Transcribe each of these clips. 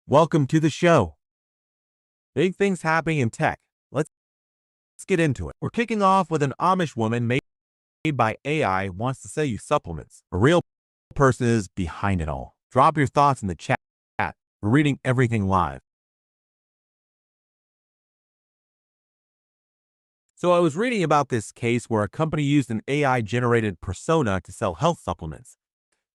Welcome to the show. Big things happening in tech. Let's get into it. We're kicking off with an Amish woman made by AI wants to sell you supplements. A real person is behind it all. Drop your thoughts in the chat. We're reading everything live. So I was reading about this case where a company used an AI-generated persona to sell health supplements.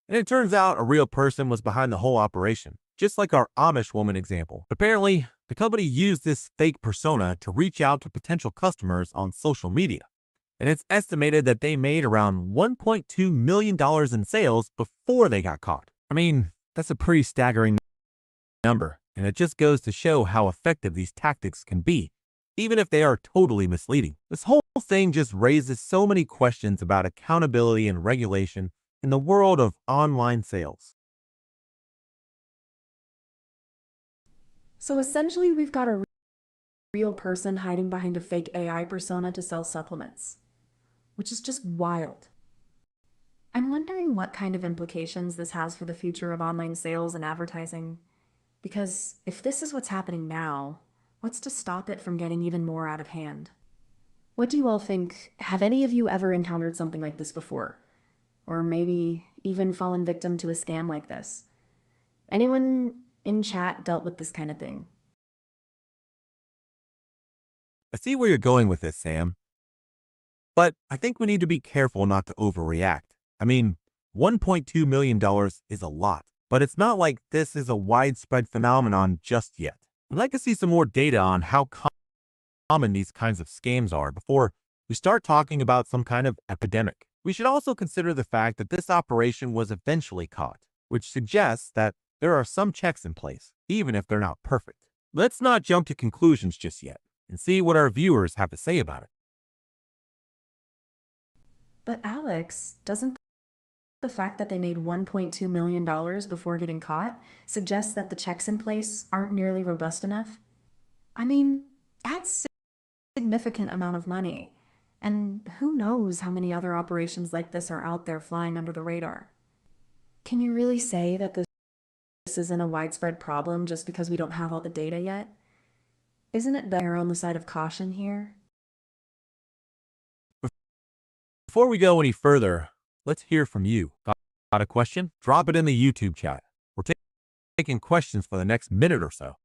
And it turns out a real person was behind the whole operation, just like our Amish woman example. Apparently, the company used this fake persona to reach out to potential customers on social media. And it's estimated that they made around $1.2 million in sales before they got caught. I mean, that's a pretty staggering number, and it just goes to show how effective these tactics can be, even if they are totally misleading. This whole thing just raises so many questions about accountability and regulation in the world of online sales. So essentially, we've got a real person hiding behind a fake AI persona to sell supplements, which is just wild. I'm wondering what kind of implications this has for the future of online sales and advertising. Because if this is what's happening now, what's to stop it from getting even more out of hand? What do you all think? Have any of you ever encountered something like this before? Or maybe even fallen victim to a scam like this? Anyone in chat dealt with this kind of thing? I see where you're going with this, Sam, but I think we need to be careful not to overreact. I mean, $1.2 million is a lot, but it's not like this is a widespread phenomenon just yet. I'd like to see some more data on how common these kinds of scams are before we start talking about some kind of epidemic. We should also consider the fact that this operation was eventually caught, which suggests that there are some checks in place, even if they're not perfect. Let's not jump to conclusions just yet and see what our viewers have to say about it. But Alex, doesn't the fact that they made $1.2 million before getting caught suggest that the checks in place aren't nearly robust enough? I mean, that's a significant amount of money. And who knows how many other operations like this are out there flying under the radar? Can you really say that this isn't a widespread problem just because we don't have all the data yet? Isn't it better on the side of caution here? Before we go any further, let's hear from you. Got a question? Drop it in the YouTube chat. We're taking questions for the next minute or so.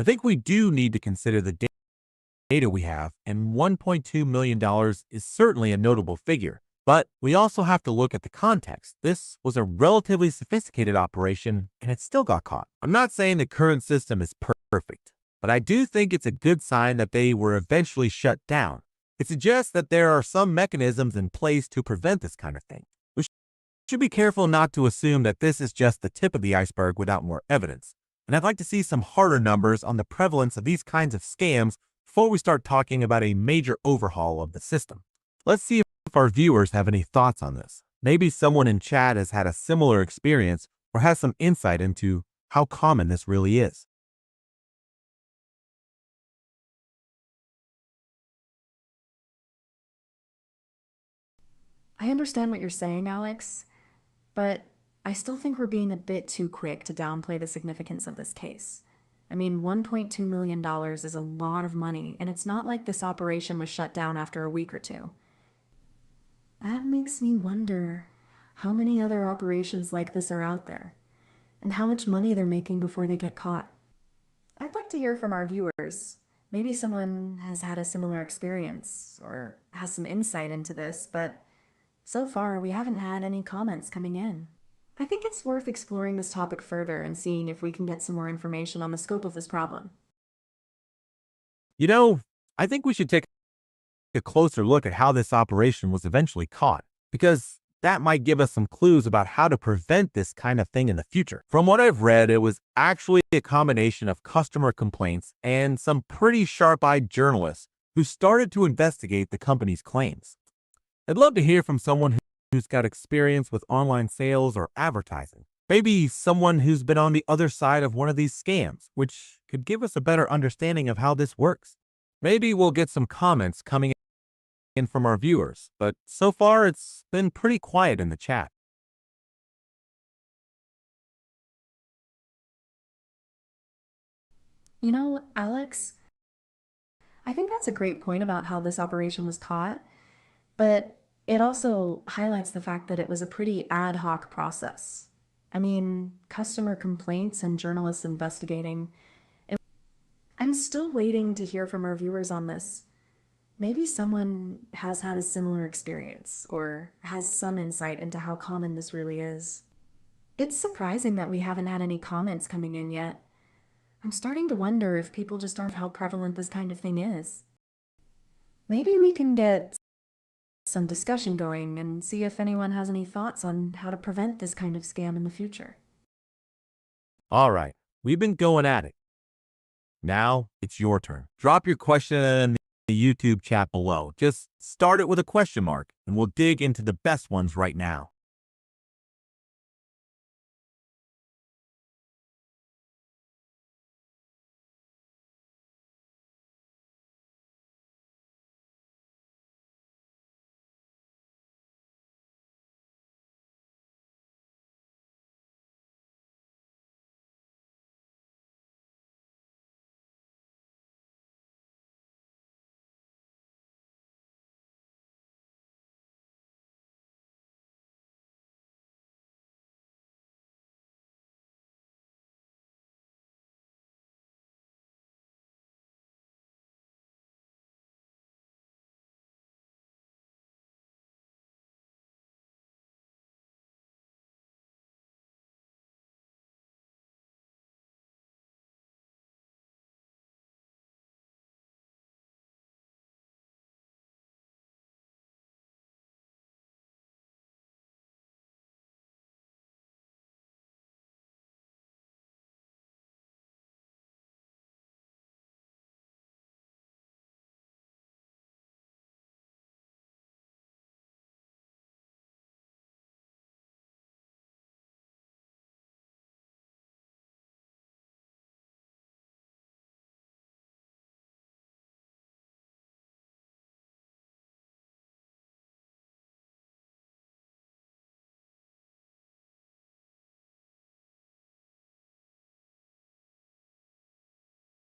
I think we do need to consider the data we have, and $1.2 million is certainly a notable figure. But we also have to look at the context. This was a relatively sophisticated operation, and it still got caught. I'm not saying the current system is perfect, but I do think it's a good sign that they were eventually shut down. It suggests that there are some mechanisms in place to prevent this kind of thing. We should be careful not to assume that this is just the tip of the iceberg without more evidence. And I'd like to see some harder numbers on the prevalence of these kinds of scams before we start talking about a major overhaul of the system. Let's see if if our viewers have any thoughts on this. Maybe someone in chat has had a similar experience or has some insight into how common this really is. I understand what you're saying, Alex, but I still think we're being a bit too quick to downplay the significance of this case. I mean, $1.2 million is a lot of money, and it's not like this operation was shut down after a week or two. That makes me wonder how many other operations like this are out there, and how much money they're making before they get caught. I'd like to hear from our viewers. Maybe someone has had a similar experience or has some insight into this, but so far we haven't had any comments coming in. I think it's worth exploring this topic further and seeing if we can get some more information on the scope of this problem. You know, I think we should take a closer look at how this operation was eventually caught, because that might give us some clues about how to prevent this kind of thing in the future. From what I've read, it was actually a combination of customer complaints and some pretty sharp-eyed journalists who started to investigate the company's claims. I'd love to hear from someone who's got experience with online sales or advertising. Maybe someone who's been on the other side of one of these scams, which could give us a better understanding of how this works. Maybe we'll get some comments coming in from our viewers, but so far it's been pretty quiet in the chat. You know, Alex, I think that's a great point about how this operation was caught, but it also highlights the fact that it was a pretty ad hoc process. I mean, customer complaints and journalists investigating. I'm still waiting to hear from our viewers on this. Maybe someone has had a similar experience or has some insight into how common this really is. It's surprising that we haven't had any comments coming in yet. I'm starting to wonder if people just aren't how prevalent this kind of thing is. Maybe we can get some discussion going and see if anyone has any thoughts on how to prevent this kind of scam in the future. All right, we've been going at it. Now it's your turn. Drop your question in the YouTube chat below. Just start it with a question mark, and we'll dig into the best ones right now.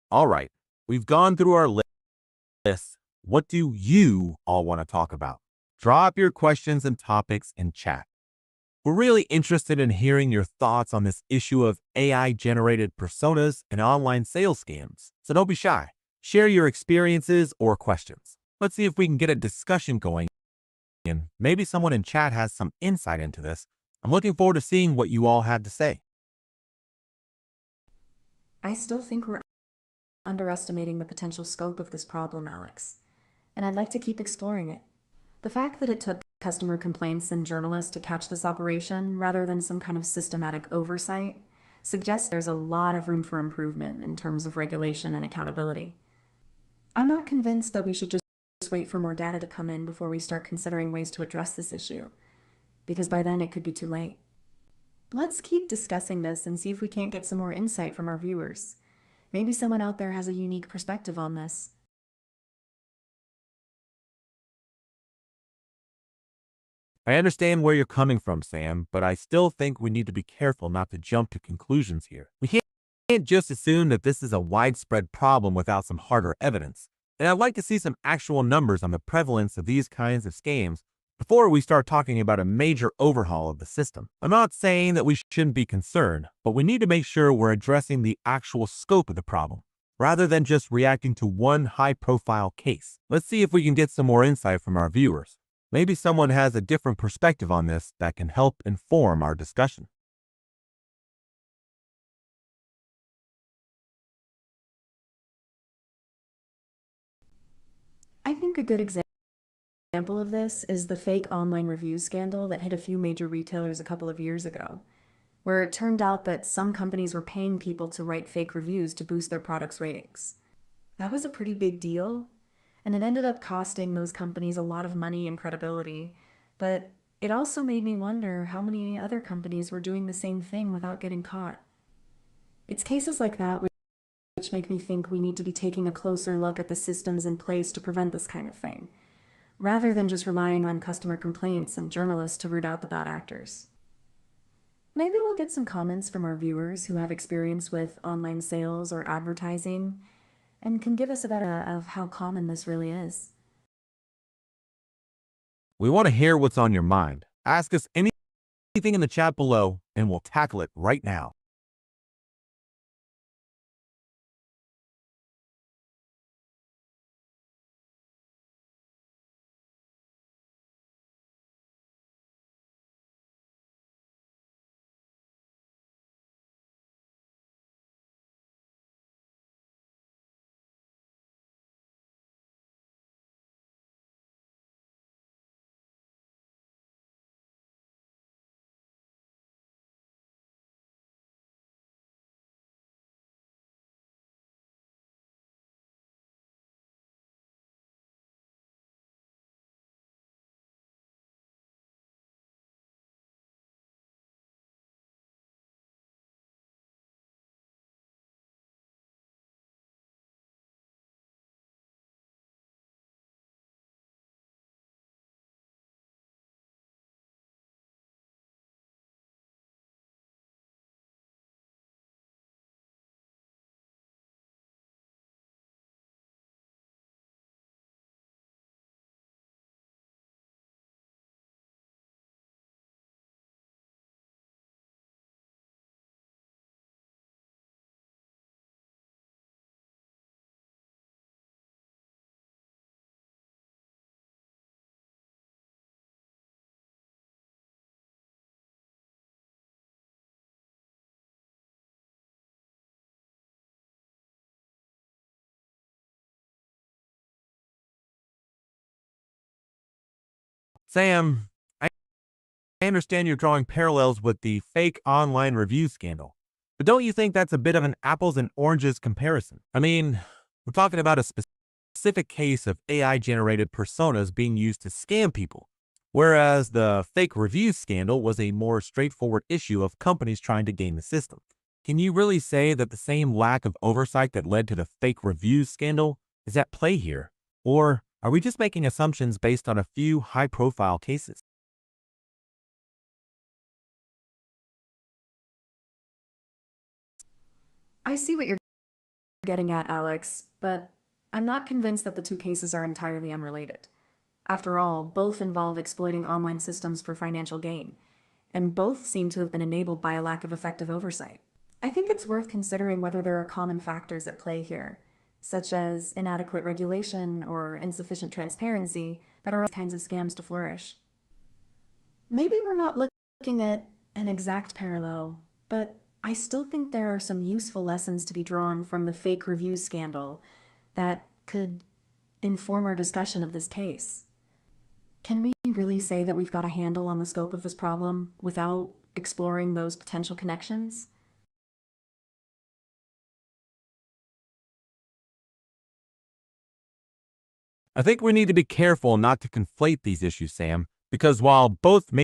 All right, we've gone through our list. What do you all want to talk about? Drop your questions and topics in chat. We're really interested in hearing your thoughts on this issue of AI-generated personas and online sales scams. So don't be shy. Share your experiences or questions. Let's see if we can get a discussion going, and maybe someone in chat has some insight into this. I'm looking forward to seeing what you all had to say. I still think we're underestimating the potential scope of this problem, Alex, and I'd like to keep exploring it. The fact that it took customer complaints and journalists to catch this operation rather than some kind of systematic oversight suggests there's a lot of room for improvement in terms of regulation and accountability. I'm not convinced that we should just wait for more data to come in before we start considering ways to address this issue, because by then it could be too late. Let's keep discussing this and see if we can't get some more insight from our viewers. Maybe someone out there has a unique perspective on this. I understand where you're coming from, Sam, but I still think we need to be careful not to jump to conclusions here. We can't just assume that this is a widespread problem without some harder evidence. And I'd like to see some actual numbers on the prevalence of these kinds of scams before we start talking about a major overhaul of the system. I'm not saying that we shouldn't be concerned, but we need to make sure we're addressing the actual scope of the problem, rather than just reacting to one high-profile case. Let's see if we can get some more insight from our viewers. Maybe someone has a different perspective on this that can help inform our discussion. I think a good example of this is the fake online review scandal that hit a few major retailers a couple of years ago, where it turned out that some companies were paying people to write fake reviews to boost their products' ratings. That was a pretty big deal, and it ended up costing those companies a lot of money and credibility, but it also made me wonder how many other companies were doing the same thing without getting caught. It's cases like that which make me think we need to be taking a closer look at the systems in place to prevent this kind of thing, rather than just relying on customer complaints and journalists to root out the bad actors. Maybe we'll get some comments from our viewers who have experience with online sales or advertising and can give us a better idea of how common this really is. We want to hear what's on your mind. Ask us anything in the chat below, and we'll tackle it right now. Sam, I understand you're drawing parallels with the fake online review scandal, but don't you think that's a bit of an apples and oranges comparison? I mean, we're talking about a specific case of AI-generated personas being used to scam people, whereas the fake review scandal was a more straightforward issue of companies trying to game the system. Can you really say that the same lack of oversight that led to the fake reviews scandal is at play here? Or are we just making assumptions based on a few high-profile cases? I see what you're getting at, Alex, but I'm not convinced that the two cases are entirely unrelated. After all, both involve exploiting online systems for financial gain, and both seem to have been enabled by a lack of effective oversight. I think it's worth considering whether there are common factors at play here, such as inadequate regulation or insufficient transparency, that are all kinds of scams to flourish. Maybe we're not looking at an exact parallel, but I still think there are some useful lessons to be drawn from the fake review scandal that could inform our discussion of this case. Can we really say that we've got a handle on the scope of this problem without exploring those potential connections? I think we need to be careful not to conflate these issues, Sam, because while both may